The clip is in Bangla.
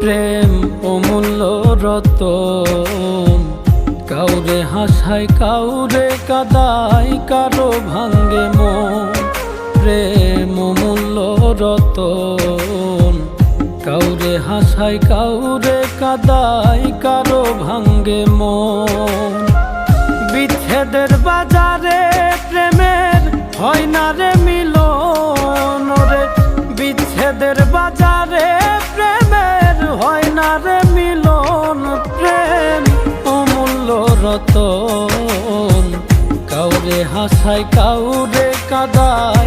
প্রেম অমূল্য রতন, কাউরে হাসায় কাউরে কাদায়, কারো ভাঙ্গে মন। প্রেম অমূল্য রতন, কাউরে হাসায় কাউরে কাদায়, কারো ভাঙ্গে মন। বিচ্ছেদের বাজারে প্রেমের হয় না রে মিলন রে, বিচ্ছেদের বাজারে প্রেমের হয় না রে মিলন। প্রেম অমূল্য রতন, কাউরে হাসায় কাউরে কাদায়,